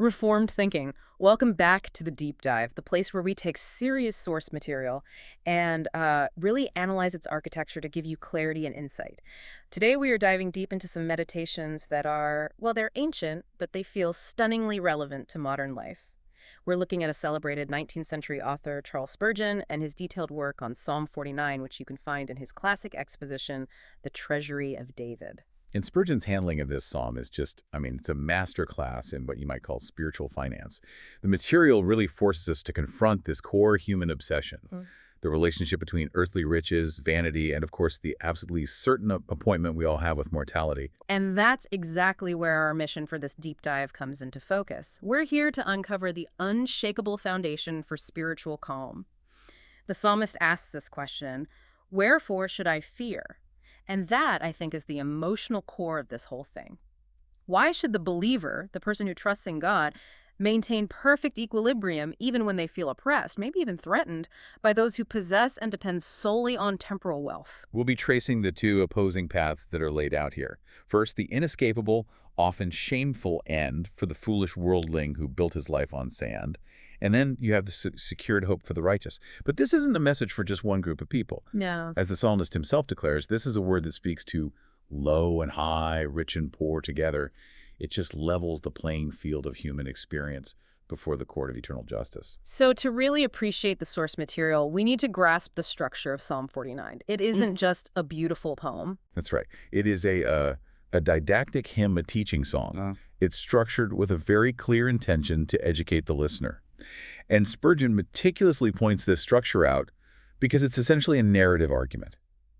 Reformed thinking. Welcome back to the deep dive, the place where we take serious source material and really analyze its architecture to give you clarity and insight. Today we are diving deep into some meditations that are, well, they're ancient, but they feel stunningly relevant to modern life. We're looking at a celebrated 19th century author, Charles Spurgeon, and his detailed work on Psalm 49, which you can find in his classic exposition, The Treasury of David. And Spurgeon's handling of this psalm is just, it's a master class in what you might call spiritual finance. The material really forces us to confront this core human obsession, the relationship between earthly riches, vanity, and of course the absolutely certain appointment we all have with mortality. And that's exactly where our mission for this deep dive comes into focus. We're here to uncover the unshakable foundation for spiritual calm. The psalmist asks this question, "Wherefore should I fear?" And that, I think, is the emotional core of this whole thing. Why should the believer, the person who trusts in God, maintain perfect equilibrium even when they feel oppressed, maybe even threatened, by those who possess and depend solely on temporal wealth? We'll be tracing the two opposing paths that are laid out here. First, the inescapable, often shameful end for the foolish worldling who built his life on sand. And then you have the secured hope for the righteous. But this isn't a message for just one group of people. No. As the psalmist himself declares, this is a word that speaks to low and high, rich and poor together. It just levels the playing field of human experience before the court of eternal justice. So to really appreciate the source material, we need to grasp the structure of Psalm 49. It isn't just a beautiful poem. That's right. It is a didactic hymn, a teaching song. It's structured with a very clear intention to educate the listener. And Spurgeon meticulously points this structure out because it's essentially a narrative argument.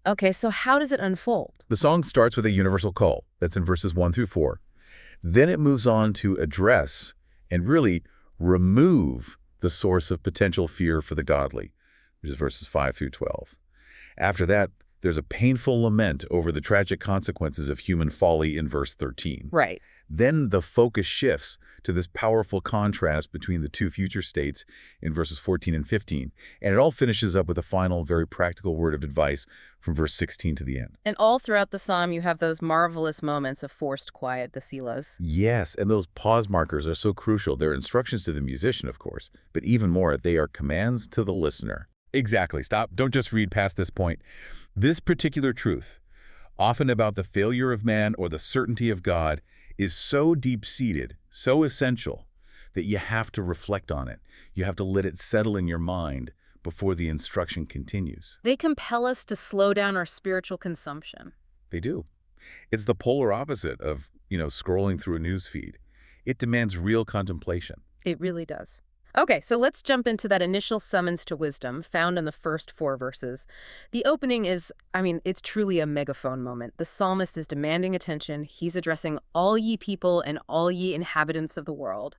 Okay, so how does it unfold? The song starts with a universal call. That's in verses 1 through 4. Then it moves on to address and really remove the source of potential fear for the godly, which is verses 5 through 12. After that, there's a painful lament over the tragic consequences of human folly in verse 13. Right. Then the focus shifts to this powerful contrast between the two future states in verses 14 and 15. And it all finishes up with a final, very practical word of advice from verse 16 to the end. And all throughout the psalm, you have those marvelous moments of forced quiet, the selahs. Yes, and those pause markers are so crucial. They're instructions to the musician, of course, but even more, they are commands to the listener. Exactly. Stop. Don't just read past this point. This particular truth, often about the failure of man or the certainty of God, is so deep-seated, so essential, that you have to reflect on it. You have to let it settle in your mind before the instruction continues. They compel us to slow down our spiritual consumption. They do. It's the polar opposite of, scrolling through a news feed. It demands real contemplation. It really does. Okay, so let's jump into that initial summons to wisdom found in the first 4 verses. The opening is, it's truly a megaphone moment. The psalmist is demanding attention. He's addressing all ye people and all ye inhabitants of the world.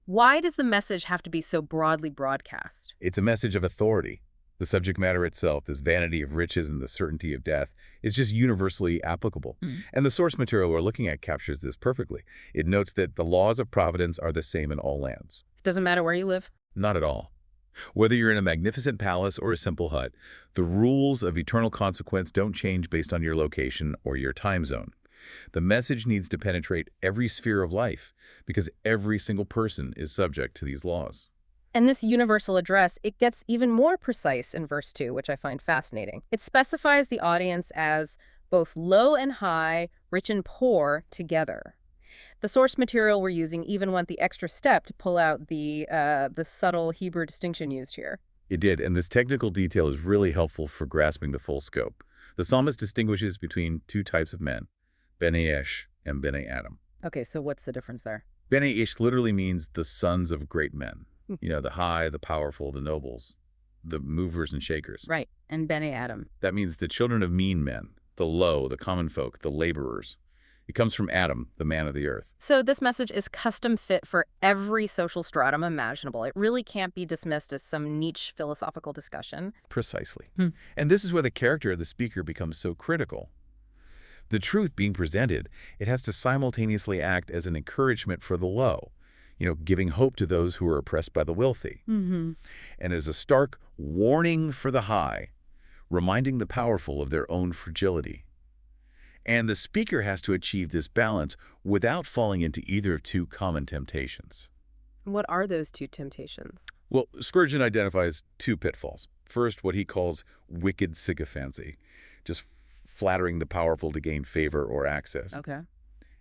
Why does the message have to be so broadly broadcast? It's a message of authority. The subject matter itself, this vanity of riches and the certainty of death, is just universally applicable. And the source material we're looking at captures this perfectly. It notes that the laws of providence are the same in all lands. Doesn't matter where you live? Not at all. Whether you're in a magnificent palace or a simple hut, the rules of eternal consequence don't change based on your location or your time zone. The message needs to penetrate every sphere of life because every single person is subject to these laws. And this universal address, it gets even more precise in verse 2, which I find fascinating. It specifies the audience as both low and high, rich and poor together. The source material we're using even went the extra step to pull out the subtle Hebrew distinction used here. It did, and this technical detail is really helpful for grasping the full scope. The psalmist distinguishes between 2 types of men, Bnei Esh and Bnei Adam. Okay, so what's the difference there? Bnei Esh literally means the sons of great men. The high, the powerful, the nobles, the movers and shakers. Right, and Bnei Adam. That means the children of mean men, the low, the common folk, the laborers. It comes from Adam, the man of the earth. So this message is custom fit for every social stratum imaginable. It really can't be dismissed as some niche philosophical discussion. Precisely. And this is where the character of the speaker becomes so critical. The truth being presented, it has to simultaneously act as an encouragement for the low, giving hope to those who are oppressed by the wealthy. And as a stark warning for the high, reminding the powerful of their own fragility. And the speaker has to achieve this balance without falling into either of two common temptations. What are those two temptations? Well, Spurgeon identifies two pitfalls. First, what he calls wicked sycophancy, just flattering the powerful to gain favor or access. Okay.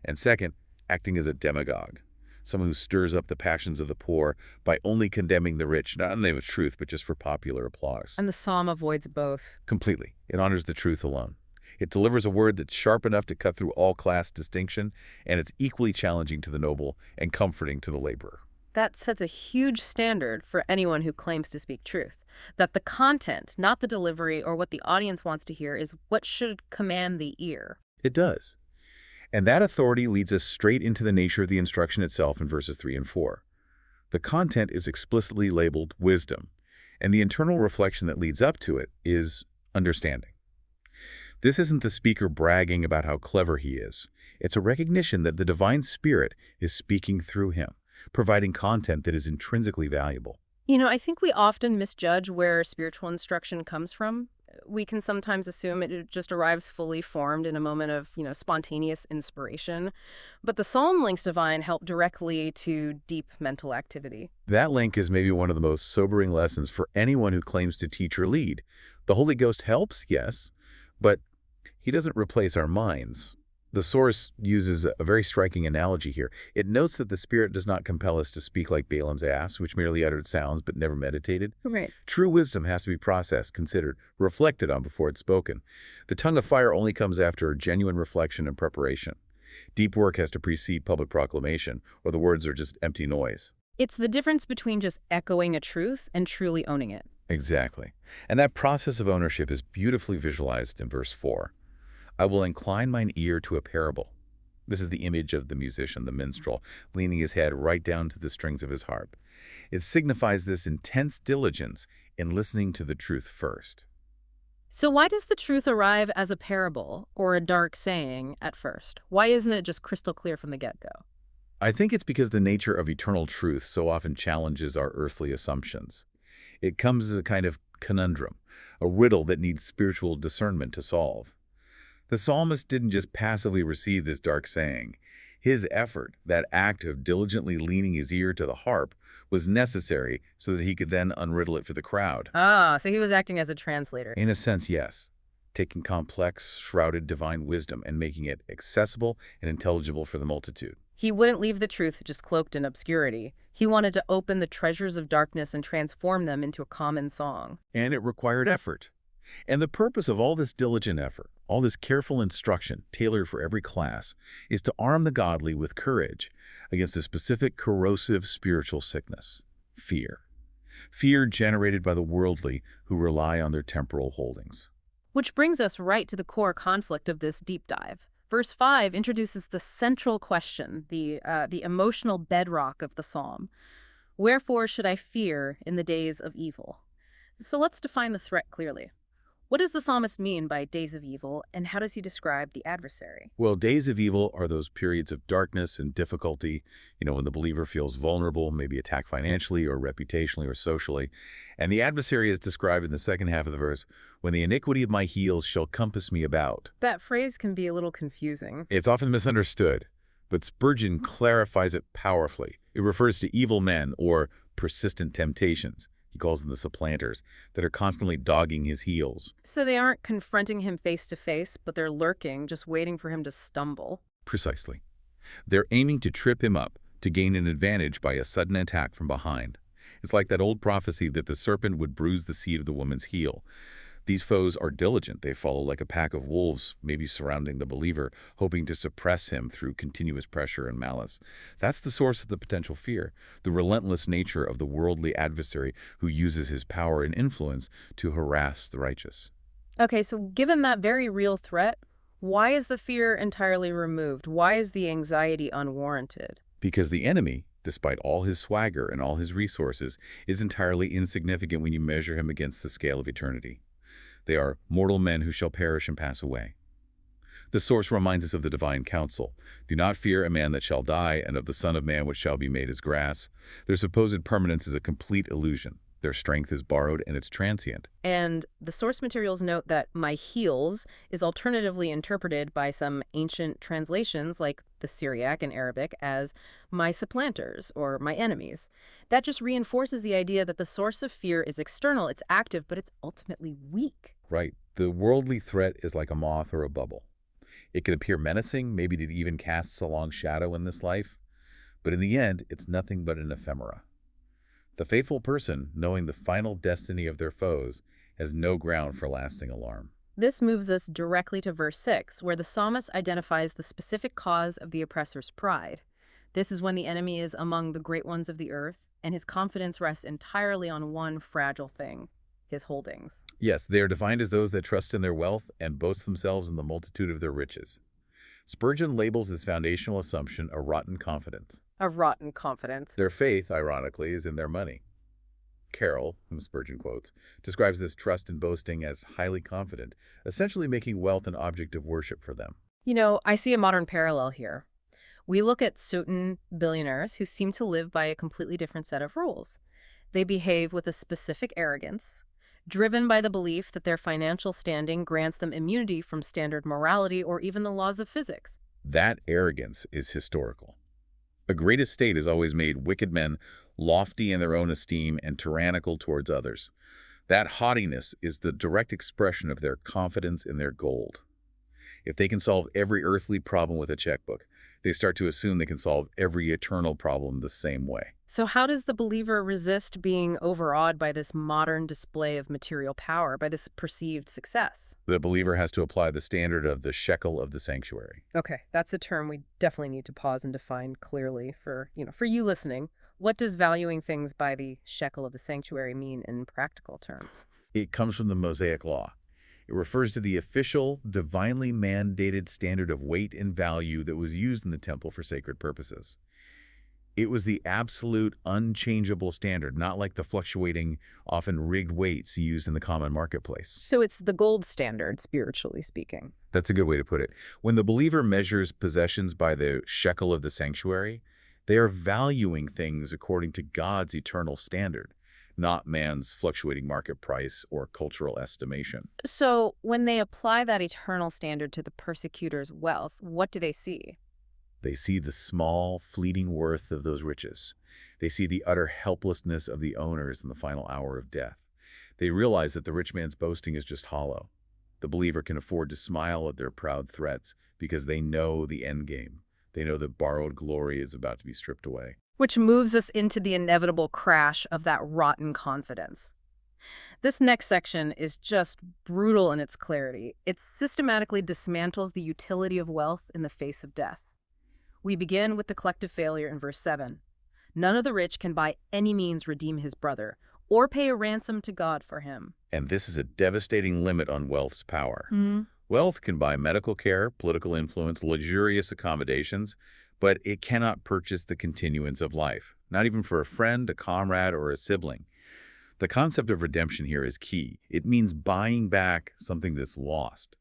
And second, acting as a demagogue, someone who stirs up the passions of the poor by only condemning the rich, not in the name of truth, but just for popular applause. And the psalm avoids both. Completely. It honors the truth alone. It delivers a word that's sharp enough to cut through all class distinction, and it's equally challenging to the noble and comforting to the laborer. That sets a huge standard for anyone who claims to speak truth. That the content, not the delivery or what the audience wants to hear, is what should command the ear. It does. And that authority leads us straight into the nature of the instruction itself in verses 3 and 4. The content is explicitly labeled wisdom, and the internal reflection that leads up to it is understanding. This isn't the speaker bragging about how clever he is. It's a recognition that the divine spirit is speaking through him, providing content that is intrinsically valuable. I think we often misjudge where spiritual instruction comes from. We can sometimes assume it just arrives fully formed in a moment of, spontaneous inspiration. But the psalm links divine help directly to deep mental activity. That link is maybe one of the most sobering lessons for anyone who claims to teach or lead. The Holy Ghost helps, yes, but he doesn't replace our minds. The source uses a very striking analogy here. It notes that the Spirit does not compel us to speak like Balaam's ass, which merely uttered sounds but never meditated. Right. True wisdom has to be processed, considered, reflected on before it's spoken. The tongue of fire only comes after genuine reflection and preparation. Deep work has to precede public proclamation, or the words are just empty noise. It's the difference between just echoing a truth and truly owning it. Exactly. And that process of ownership is beautifully visualized in verse 4. I will incline mine ear to a parable. This is the image of the musician, the minstrel, leaning his head right down to the strings of his harp. It signifies this intense diligence in listening to the truth first. So why does the truth arrive as a parable or a dark saying at first? Why isn't it just crystal clear from the get-go? I think it's because the nature of eternal truth so often challenges our earthly assumptions. It comes as a kind of conundrum, a riddle that needs spiritual discernment to solve. The psalmist didn't just passively receive this dark saying. His effort, that act of diligently leaning his ear to the harp, was necessary so that he could then unriddle it for the crowd. So he was acting as a translator. In a sense, yes. Taking complex, shrouded divine wisdom and making it accessible and intelligible for the multitude. He wouldn't leave the truth just cloaked in obscurity. He wanted to open the treasures of darkness and transform them into a common song. And it required effort. And the purpose of all this diligent effort, all this careful instruction tailored for every class, is to arm the godly with courage against a specific corrosive spiritual sickness, fear. Fear generated by the worldly who rely on their temporal holdings. Which brings us right to the core conflict of this deep dive. Verse 5 introduces the central question, the emotional bedrock of the psalm. Wherefore should I fear in the days of evil? So let's define the threat clearly. What does the psalmist mean by days of evil, and how does he describe the adversary? Well, days of evil are those periods of darkness and difficulty, when the believer feels vulnerable, maybe attacked financially or reputationally or socially. And the adversary is described in the second half of the verse, when the iniquity of my heels shall compass me about. That phrase can be a little confusing. It's often misunderstood, but Spurgeon clarifies it powerfully. It refers to evil men or persistent temptations. He calls them the supplanters, that are constantly dogging his heels. So they aren't confronting him face to face, but they're lurking, just waiting for him to stumble. Precisely. They're aiming to trip him up, to gain an advantage by a sudden attack from behind. It's like that old prophecy that the serpent would bruise the seed of the woman's heel. These foes are diligent. They follow like a pack of wolves, maybe surrounding the believer, hoping to suppress him through continuous pressure and malice. That's the source of the potential fear, the relentless nature of the worldly adversary who uses his power and influence to harass the righteous. Okay, so given that very real threat, why is the fear entirely removed? Why is the anxiety unwarranted? Because the enemy, despite all his swagger and all his resources, is entirely insignificant when you measure him against the scale of eternity. They are mortal men who shall perish and pass away. The source reminds us of the divine counsel. Do not fear a man that shall die, and of the Son of Man which shall be made as grass. Their supposed permanence is a complete illusion. Their strength is borrowed and it's transient. And the source materials note that my heels is alternatively interpreted by some ancient translations like the Syriac and Arabic as my supplanters or my enemies. That just reinforces the idea that the source of fear is external, it's active, but it's ultimately weak. Right. The worldly threat is like a moth or a bubble. It can appear menacing, maybe it even casts a long shadow in this life, but in the end, it's nothing but an ephemera. The faithful person, knowing the final destiny of their foes, has no ground for lasting alarm. This moves us directly to verse 6, where the psalmist identifies the specific cause of the oppressor's pride. This is when the enemy is among the great ones of the earth, and his confidence rests entirely on one fragile thing, his holdings. Yes, they are defined as those that trust in their wealth and boast themselves in the multitude of their riches. Spurgeon labels this foundational assumption a rotten confidence. A rotten confidence. Their faith, ironically, is in their money. Carroll, whom Spurgeon quotes, describes this trust and boasting as highly confident, essentially making wealth an object of worship for them. You know, I see a modern parallel here. We look at certain billionaires who seem to live by a completely different set of rules. They behave with a specific arrogance, driven by the belief that their financial standing grants them immunity from standard morality or even the laws of physics. That arrogance is historical. A great estate has always made wicked men lofty in their own esteem and tyrannical towards others. That haughtiness is the direct expression of their confidence in their gold. If they can solve every earthly problem with a checkbook, they start to assume they can solve every eternal problem the same way. So how does the believer resist being overawed by this modern display of material power, by this perceived success? The believer has to apply the standard of the shekel of the sanctuary. Okay, that's a term we definitely need to pause and define clearly for you listening. What does valuing things by the shekel of the sanctuary mean in practical terms? It comes from the Mosaic Law. It refers to the official, divinely mandated standard of weight and value that was used in the temple for sacred purposes. It was the absolute, unchangeable standard, not like the fluctuating, often rigged weights used in the common marketplace. So it's the gold standard, spiritually speaking. That's a good way to put it. When the believer measures possessions by the shekel of the sanctuary, they are valuing things according to God's eternal standard, not man's fluctuating market price or cultural estimation. So when they apply that eternal standard to the persecutor's wealth, what do they see? They see the small, fleeting worth of those riches. They see the utter helplessness of the owners in the final hour of death. They realize that the rich man's boasting is just hollow. The believer can afford to smile at their proud threats because they know the end game. They know that borrowed glory is about to be stripped away. Which moves us into the inevitable crash of that rotten confidence. This next section is just brutal in its clarity. It systematically dismantles the utility of wealth in the face of death. We begin with the collective failure in verse 7. None of the rich can by any means redeem his brother or pay a ransom to God for him. And this is a devastating limit on wealth's power. Mm. Wealth can buy medical care, political influence, luxurious accommodations, but it cannot purchase the continuance of life, not even for a friend, a comrade, or a sibling. The concept of redemption here is key. It means buying back something that's lost.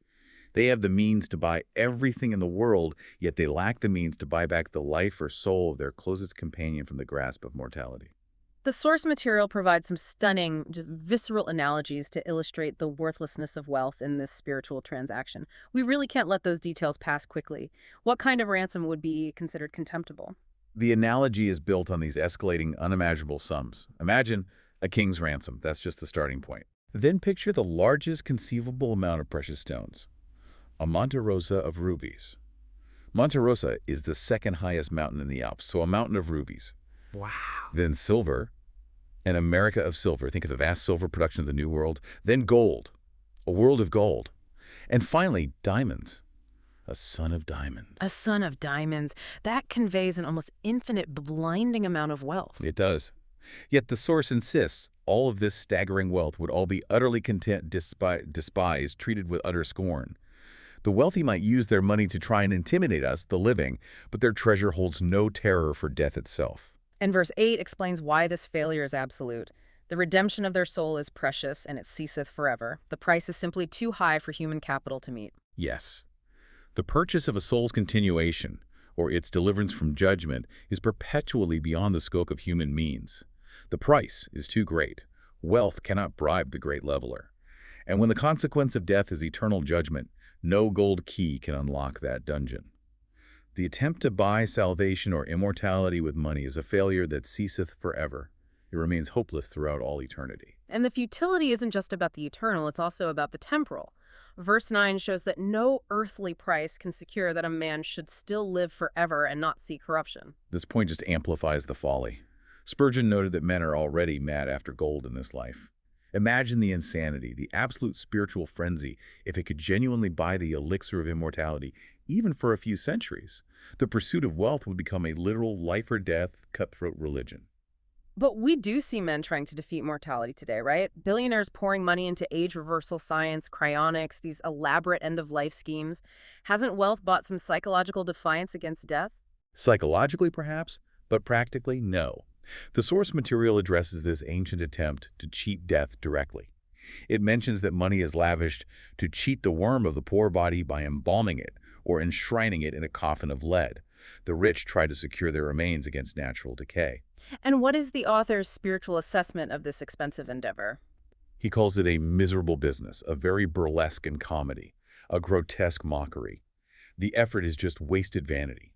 They have the means to buy everything in the world, yet they lack the means to buy back the life or soul of their closest companion from the grasp of mortality. The source material provides some stunning, just visceral analogies to illustrate the worthlessness of wealth in this spiritual transaction. We really can't let those details pass quickly. What kind of ransom would be considered contemptible? The analogy is built on these escalating, unimaginable sums. Imagine a king's ransom. That's just the starting point. Then picture the largest conceivable amount of precious stones. A Monte Rosa of rubies. Monte Rosa is the second highest mountain in the Alps, so a mountain of rubies. Wow. Then silver, an America of silver. Think of the vast silver production of the New World. Then gold, a world of gold. And finally, diamonds, a son of diamonds. A son of diamonds. That conveys an almost infinite, blinding amount of wealth. It does. Yet the source insists all of this staggering wealth would all be utterly despised, treated with utter scorn. The wealthy might use their money to try and intimidate us, the living, but their treasure holds no terror for death itself. And verse 8 explains why this failure is absolute. The redemption of their soul is precious, and it ceaseth forever. The price is simply too high for human capital to meet. Yes. The purchase of a soul's continuation, or its deliverance from judgment, is perpetually beyond the scope of human means. The price is too great. Wealth cannot bribe the great leveler. And when the consequence of death is eternal judgment, no gold key can unlock that dungeon. The attempt to buy salvation or immortality with money is a failure that ceaseth forever. It remains hopeless throughout all eternity. And the futility isn't just about the eternal, it's also about the temporal. Verse 9 shows that no earthly price can secure that a man should still live forever and not see corruption. This point just amplifies the folly. Spurgeon noted that men are already mad after gold in this life. Imagine the insanity, the absolute spiritual frenzy, if it could genuinely buy the elixir of immortality, even for a few centuries. The pursuit of wealth would become a literal life-or-death, cutthroat religion. But we do see men trying to defeat mortality today, right? Billionaires pouring money into age reversal science, cryonics, these elaborate end-of-life schemes. Hasn't wealth bought some psychological defiance against death? Psychologically, perhaps, but practically, no. The source material addresses this ancient attempt to cheat death directly. It mentions that money is lavished to cheat the worm of the poor body by embalming it or enshrining it in a coffin of lead. The rich try to secure their remains against natural decay. And what is the author's spiritual assessment of this expensive endeavor? He calls it a miserable business, a very burlesque and comedy, a grotesque mockery. The effort is just wasted vanity.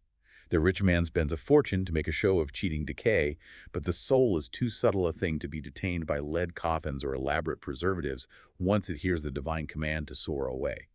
The rich man spends a fortune to make a show of cheating decay, but the soul is too subtle a thing to be detained by lead coffins or elaborate preservatives once it hears the divine command to soar away.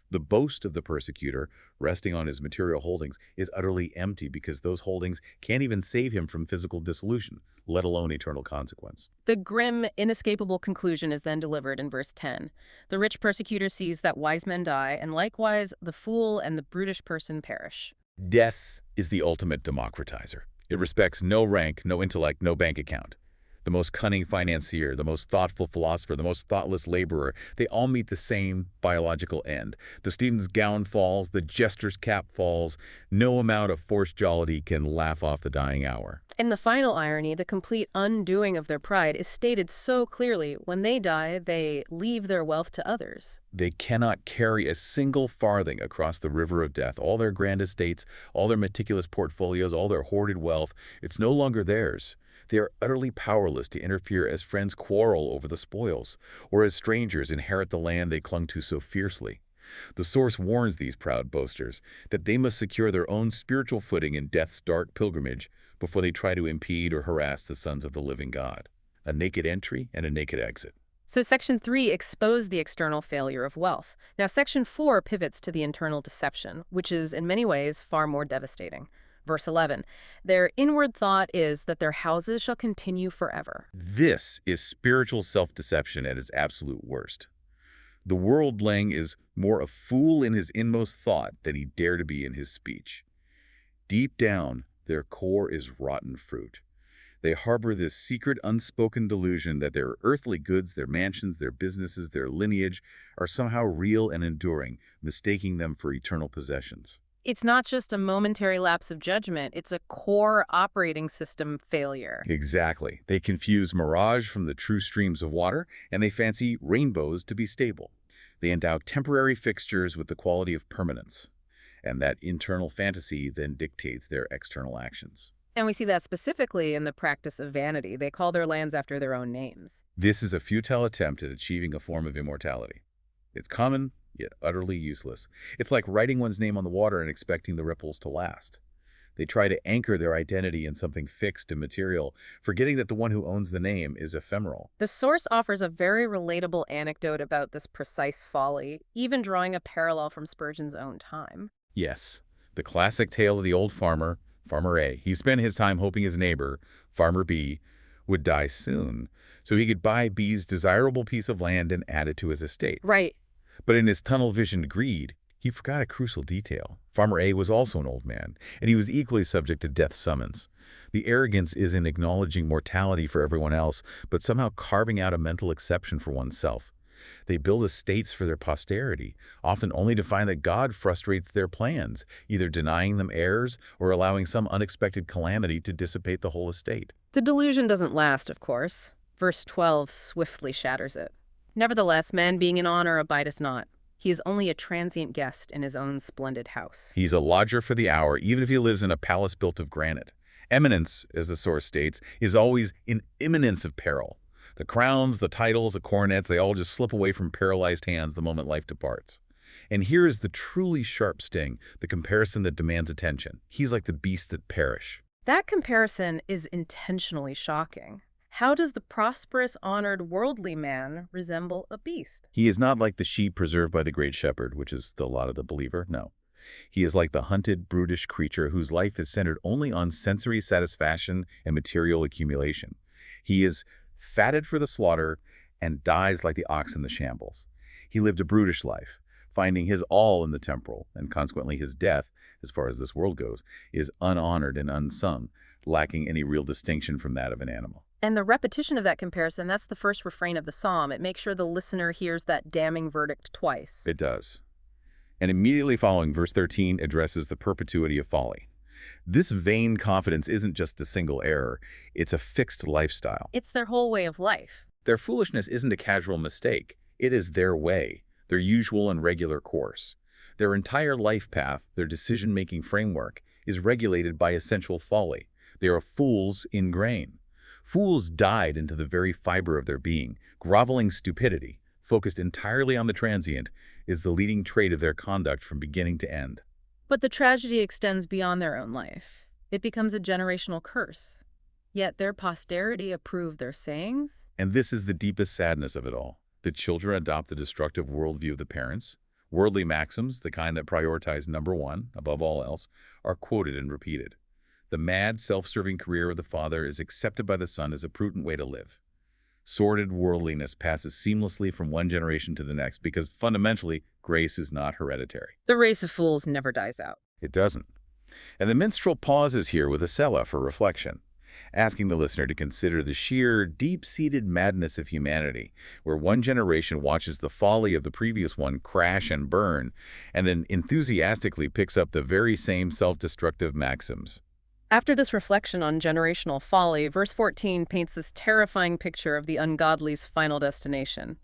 The boast of the persecutor, resting on his material holdings, is utterly empty because those holdings can't even save him from physical dissolution, let alone eternal consequence. The grim, inescapable conclusion is then delivered in verse 10. The rich persecutor sees that wise men die, and likewise the fool and the brutish person perish. Death is the ultimate democratizer. It respects no rank, no intellect, no bank account. The most cunning financier, the most thoughtful philosopher, the most thoughtless laborer, they all meet the same biological end. The student's gown falls, the jester's cap falls. No amount of forced jollity can laugh off the dying hour. And the final irony, the complete undoing of their pride, is stated so clearly. When they die, they leave their wealth to others. They cannot carry a single farthing across the river of death. All their grand estates, all their meticulous portfolios, all their hoarded wealth, it's no longer theirs. They are utterly powerless to interfere as friends quarrel over the spoils, or as strangers inherit the land they clung to so fiercely. The source warns these proud boasters that they must secure their own spiritual footing in death's dark pilgrimage before they try to impede or harass the sons of the living God. A naked entry and a naked exit. So Section 3 exposed the external failure of wealth. Now Section 4 pivots to the internal deception, which is in many ways far more devastating. Verse 11, their inward thought is that their houses shall continue forever. This is spiritual self-deception at its absolute worst. The worldling is more a fool in his inmost thought than he dare to be in his speech. Deep down, their core is rotten fruit. They harbor this secret, unspoken delusion that their earthly goods, their mansions, their businesses, their lineage are somehow real and enduring, mistaking them for eternal possessions. It's not just a momentary lapse of judgment, it's a core operating system failure. Exactly. They confuse mirage from the true streams of water, and they fancy rainbows to be stable. They endow temporary fixtures with the quality of permanence, and that internal fantasy then dictates their external actions. And we see that specifically in the practice of vanity. They call their lands after their own names. This is a futile attempt at achieving a form of immortality. It's common, yet utterly useless. It's like writing one's name on the water and expecting the ripples to last. They try to anchor their identity in something fixed and material, forgetting that the one who owns the name is ephemeral. The source offers a very relatable anecdote about this precise folly, even drawing a parallel from Spurgeon's own time. Yes, the classic tale of the old farmer, Farmer A. He spent his time hoping his neighbor, Farmer B, would die soon, so he could buy B's desirable piece of land and add it to his estate. Right. But in his tunnel-visioned greed, he forgot a crucial detail. Farmer A was also an old man, and he was equally subject to death's summons. The arrogance is in acknowledging mortality for everyone else, but somehow carving out a mental exception for oneself. They build estates for their posterity, often only to find that God frustrates their plans, either denying them heirs or allowing some unexpected calamity to dissipate the whole estate. The delusion doesn't last, of course. Verse 12 swiftly shatters it. Nevertheless, man being in honor abideth not. He is only a transient guest in his own splendid house. He's a lodger for the hour, even if he lives in a palace built of granite. Eminence, as the source states, is always in imminence of peril. The crowns, the titles, the coronets, they all just slip away from paralyzed hands the moment life departs. And here is the truly sharp sting, the comparison that demands attention. He's like the beasts that perish. That comparison is intentionally shocking. How does the prosperous, honored, worldly man resemble a beast? He is not like the sheep preserved by the great shepherd, which is the lot of the believer. No. He is like the hunted, brutish creature whose life is centered only on sensory satisfaction and material accumulation. He is fatted for the slaughter and dies like the ox in the shambles. He lived a brutish life, finding his all in the temporal, and consequently his death, as far as this world goes, is unhonored and unsung, lacking any real distinction from that of an animal. And the repetition of that comparison, that's the first refrain of the psalm. It makes sure the listener hears that damning verdict twice. It does. And immediately following, verse 13 addresses the perpetuity of folly. This vain confidence isn't just a single error, it's a fixed lifestyle. It's their whole way of life. Their foolishness isn't a casual mistake. It is their way, their usual and regular course. Their entire life path, their decision-making framework, is regulated by essential folly. They are fools in grain. Fools died into the very fiber of their being. Groveling stupidity, focused entirely on the transient, is the leading trait of their conduct from beginning to end. But the tragedy extends beyond their own life. It becomes a generational curse. Yet their posterity approve their sayings. And this is the deepest sadness of it all. The children adopt the destructive worldview of the parents. Worldly maxims, the kind that prioritize number one above all else, are quoted and repeated. The mad, self-serving career of the father is accepted by the son as a prudent way to live. Sordid worldliness passes seamlessly from one generation to the next because fundamentally, grace is not hereditary. The race of fools never dies out. It doesn't. And the minstrel pauses here with a selah for reflection, asking the listener to consider the sheer, deep-seated madness of humanity, where one generation watches the folly of the previous one crash and burn, and then enthusiastically picks up the very same self-destructive maxims. After this reflection on generational folly, verse 14 paints this terrifying picture of the ungodly's final destination.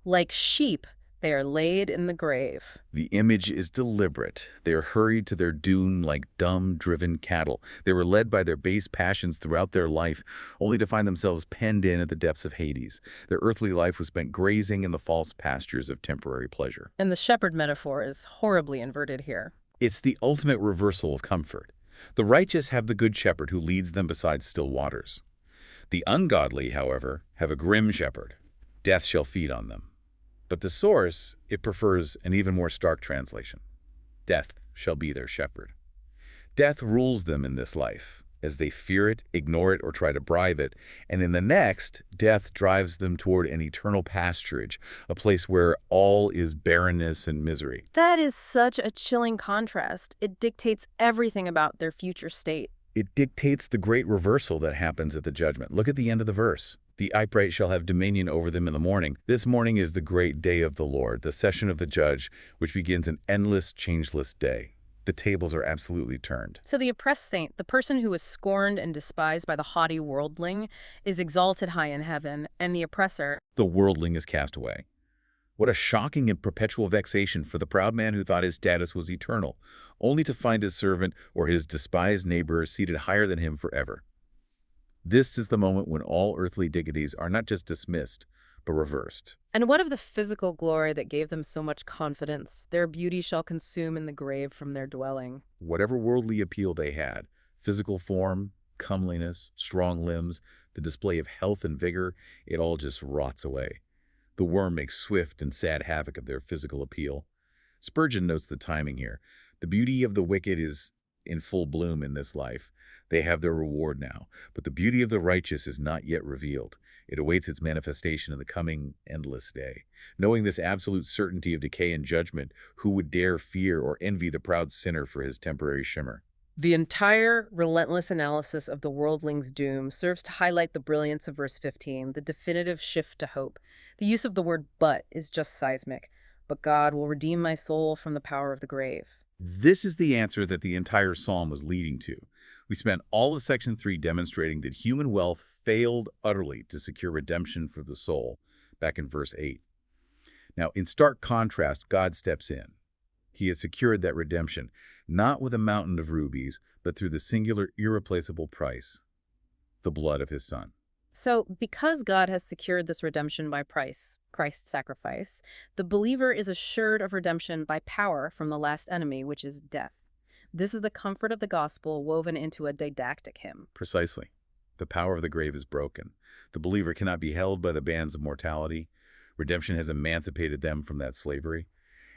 Like sheep, they are laid in the grave. The image is deliberate. They are hurried to their doom like dumb, driven cattle. They were led by their base passions throughout their life, only to find themselves penned in at the depths of Hades. Their earthly life was spent grazing in the false pastures of temporary pleasure. And the shepherd metaphor is horribly inverted here. It's the ultimate reversal of comfort. The righteous have the good shepherd who leads them beside still waters. The ungodly, however, have a grim shepherd. Death shall feed on them. But the source, it prefers an even more stark translation. Death shall be their shepherd. Death rules them in this life, as they fear it, ignore it, or try to bribe it, and in the next, death drives them toward an eternal pasturage, a place where all is barrenness and misery. That is such a chilling contrast. It dictates everything about their future state. It dictates the great reversal that happens at the judgment. Look at the end of the verse. The upright shall have dominion over them in the morning. This morning is the great day of the Lord, the session of the judge, which begins an endless, changeless day. The tables are absolutely turned. So the oppressed saint, the person who is scorned and despised by the haughty worldling, is exalted high in heaven, and the oppressor, the worldling, is cast away. What a shocking and perpetual vexation for the proud man who thought his status was eternal, only to find his servant or his despised neighbor seated higher than him forever. This is the moment when all earthly dignities are not just dismissed, but reversed. And what of the physical glory that gave them so much confidence? Their beauty shall consume in the grave from their dwelling. Whatever worldly appeal they had, physical form, comeliness, strong limbs, the display of health and vigor, it all just rots away. The worm makes swift and sad havoc of their physical appeal. Spurgeon notes the timing here. The beauty of the wicked is in full bloom in this life. They have their reward now, but the beauty of the righteous is not yet revealed. It awaits its manifestation in the coming endless day. Knowing this absolute certainty of decay and judgment, who would dare fear or envy the proud sinner for his temporary shimmer? The entire relentless analysis of the worldling's doom serves to highlight the brilliance of verse 15, the definitive shift to hope. The use of the word but is just seismic. But God will redeem my soul from the power of the grave. This is the answer that the entire psalm was leading to. We spent all of section 3 demonstrating that human wealth failed utterly to secure redemption for the soul, back in verse 8. Now, in stark contrast, God steps in. He has secured that redemption, not with a mountain of rubies, but through the singular, irreplaceable price, the blood of his Son. So, because God has secured this redemption by price, Christ's sacrifice, the believer is assured of redemption by power from the last enemy, which is death. This is the comfort of the gospel woven into a didactic hymn. Precisely. The power of the grave is broken. The believer cannot be held by the bands of mortality. Redemption has emancipated them from that slavery.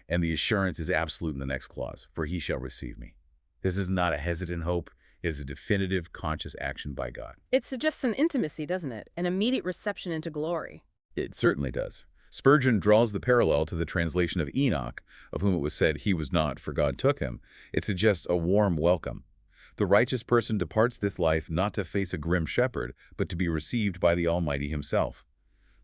And the assurance is absolute in the next clause, for he shall receive me. This is not a hesitant hope. It is a definitive, conscious action by God. It suggests an intimacy, doesn't it? An immediate reception into glory. It certainly does. Spurgeon draws the parallel to the translation of Enoch, of whom it was said he was not, for God took him. It suggests a warm welcome. The righteous person departs this life not to face a grim shepherd, but to be received by the Almighty himself.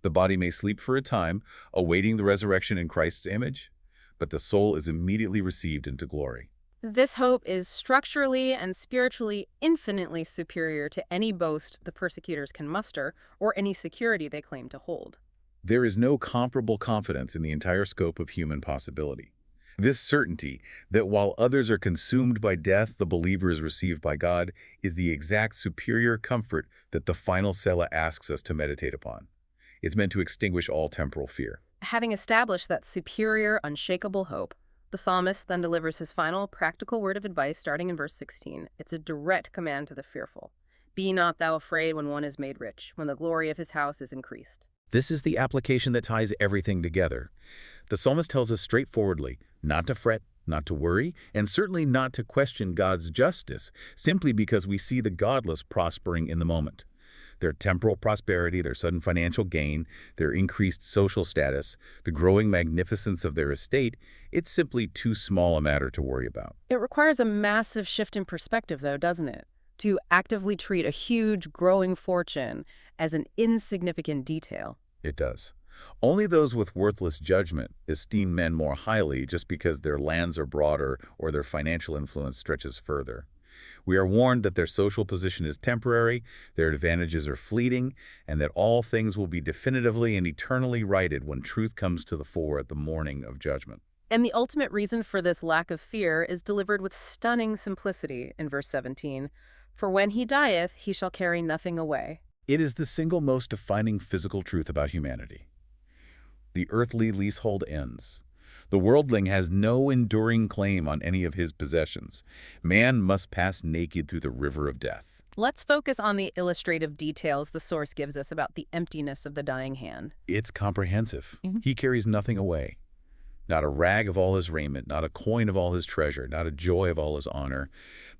The body may sleep for a time, awaiting the resurrection in Christ's image, but the soul is immediately received into glory. This hope is structurally and spiritually infinitely superior to any boast the persecutors can muster or any security they claim to hold. There is no comparable confidence in the entire scope of human possibility. This certainty that while others are consumed by death, the believer is received by God is the exact superior comfort that the final Selah asks us to meditate upon. It's meant to extinguish all temporal fear. Having established that superior, unshakable hope, the psalmist then delivers his final practical word of advice starting in verse 16. It's a direct command to the fearful. Be not thou afraid when one is made rich, when the glory of his house is increased. This is the application that ties everything together. The psalmist tells us straightforwardly not to fret, not to worry, and certainly not to question God's justice, simply because we see the godless prospering in the moment. Their temporal prosperity, their sudden financial gain, their increased social status, the growing magnificence of their estate, it's simply too small a matter to worry about. It requires a massive shift in perspective, though, doesn't it? To actively treat a huge, growing fortune as an insignificant detail. It does. Only those with worthless judgment esteem men more highly just because their lands are broader or their financial influence stretches further. We are warned that their social position is temporary, their advantages are fleeting, and that all things will be definitively and eternally righted when truth comes to the fore at the morning of judgment. And the ultimate reason for this lack of fear is delivered with stunning simplicity in verse 17. For when he dieth, he shall carry nothing away. It is the single most defining physical truth about humanity. The earthly leasehold ends. The worldling has no enduring claim on any of his possessions. Man must pass naked through the river of death. Let's focus on the illustrative details the source gives us about the emptiness of the dying hand. It's comprehensive. He carries nothing away. Not a rag of all his raiment, not a coin of all his treasure, not a joy of all his honor.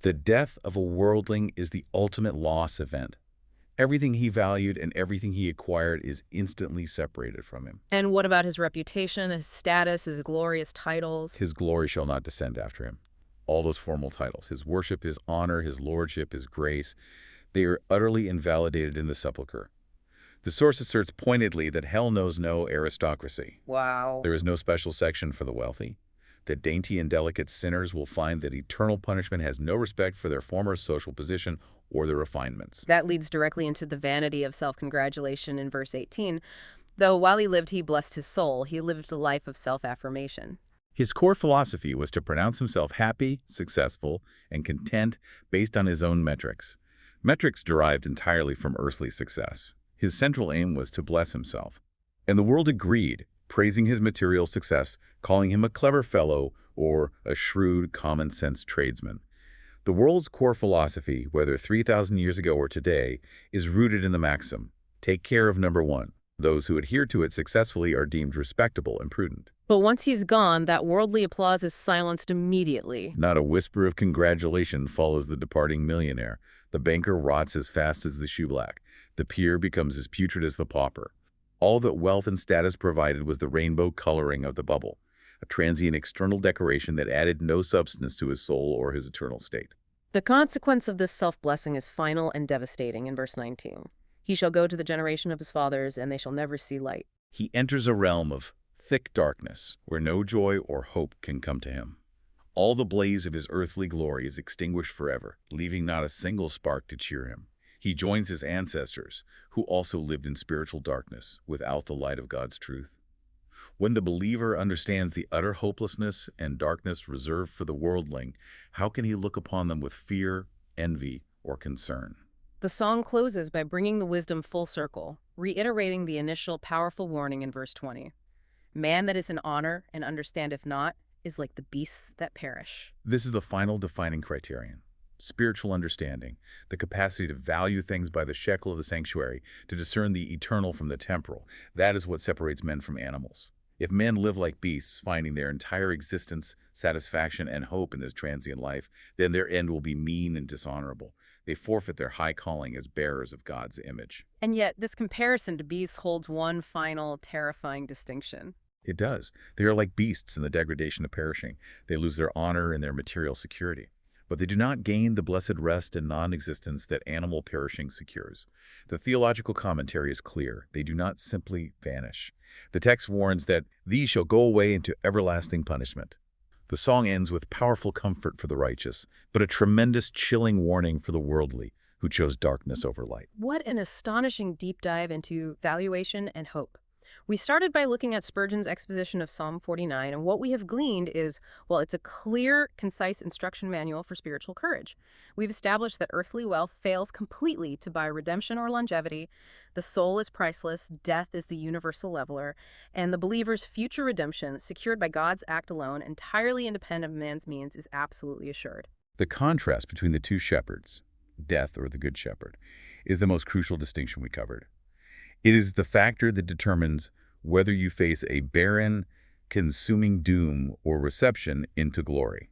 The death of a worldling is the ultimate loss event. Everything he valued and everything he acquired is instantly separated from him. And what about his reputation, his status, his glorious titles? His glory shall not descend after him. All those formal titles, his worship, his honor, his lordship, his grace, they are utterly invalidated in the sepulchre. The source asserts pointedly that hell knows no aristocracy. Wow. There is no special section for the wealthy. That dainty and delicate sinners will find that eternal punishment has no respect for their former social position or their refinements. That leads directly into the vanity of self-congratulation in verse 18. Though while he lived, he blessed his soul. He lived a life of self-affirmation. His core philosophy was to pronounce himself happy, successful, and content based on his own metrics. Metrics derived entirely from earthly success. His central aim was to bless himself. And the world agreed, praising his material success, calling him a clever fellow or a shrewd, common-sense tradesman. The world's core philosophy, whether 3,000 years ago or today, is rooted in the maxim, take care of number one. Those who adhere to it successfully are deemed respectable and prudent. But once he's gone, that worldly applause is silenced immediately. Not a whisper of congratulation follows the departing millionaire. The banker rots as fast as the shoeblack. The peer becomes as putrid as the pauper. All that wealth and status provided was the rainbow coloring of the bubble, a transient external decoration that added no substance to his soul or his eternal state. The consequence of this self-blessing is final and devastating in verse 19. He shall go to the generation of his fathers, and they shall never see light. He enters a realm of thick darkness where no joy or hope can come to him. All the blaze of his earthly glory is extinguished forever, leaving not a single spark to cheer him. He joins his ancestors, who also lived in spiritual darkness without the light of God's truth. When the believer understands the utter hopelessness and darkness reserved for the worldling, how can he look upon them with fear, envy, or concern? The song closes by bringing the wisdom full circle, reiterating the initial powerful warning in verse 20. Man that is in honor and understandeth not is like the beasts that perish. This is the final defining criterion. Spiritual understanding, the capacity to value things by the shekel of the sanctuary, to discern the eternal from the temporal. That is what separates men from animals. If men live like beasts, finding their entire existence, satisfaction, and hope in this transient life, then their end will be mean and dishonorable. They forfeit their high calling as bearers of God's image. And yet, this comparison to beasts holds one final, terrifying distinction. It does. They are like beasts in the degradation of perishing. They lose their honor and their material security. But they do not gain the blessed rest and non-existence that animal perishing secures. The theological commentary is clear. They do not simply vanish. The text warns that these shall go away into everlasting punishment. The song ends with powerful comfort for the righteous, but a tremendous chilling warning for the worldly, who chose darkness over light. What an astonishing deep dive into valuation and hope. We started by looking at Spurgeon's exposition of Psalm 49, and what we have gleaned is, well, it's a clear, concise instruction manual for spiritual courage. We've established that earthly wealth fails completely to buy redemption or longevity, the soul is priceless, death is the universal leveler, and the believer's future redemption, secured by God's act alone, entirely independent of man's means, is absolutely assured. The contrast between the two shepherds, death or the good shepherd, is the most crucial distinction we covered. It is the factor that determines whether you face a barren, consuming doom or reception into glory.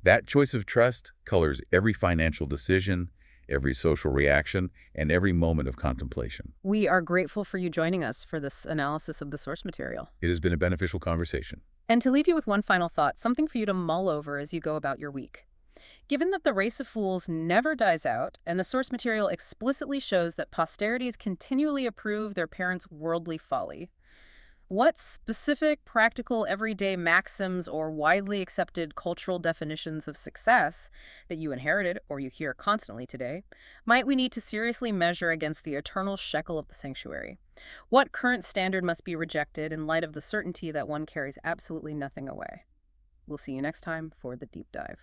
That choice of trust colors every financial decision, every social reaction, and every moment of contemplation. We are grateful for you joining us for this analysis of the source material. It has been a beneficial conversation. And to leave you with one final thought, something for you to mull over as you go about your week. Given that the race of fools never dies out, and the source material explicitly shows that posterities continually approve their parents' worldly folly, what specific, practical, everyday maxims or widely accepted cultural definitions of success that you inherited or you hear constantly today might we need to seriously measure against the eternal shekel of the sanctuary? What current standard must be rejected in light of the certainty that one carries absolutely nothing away? We'll see you next time for the deep dive.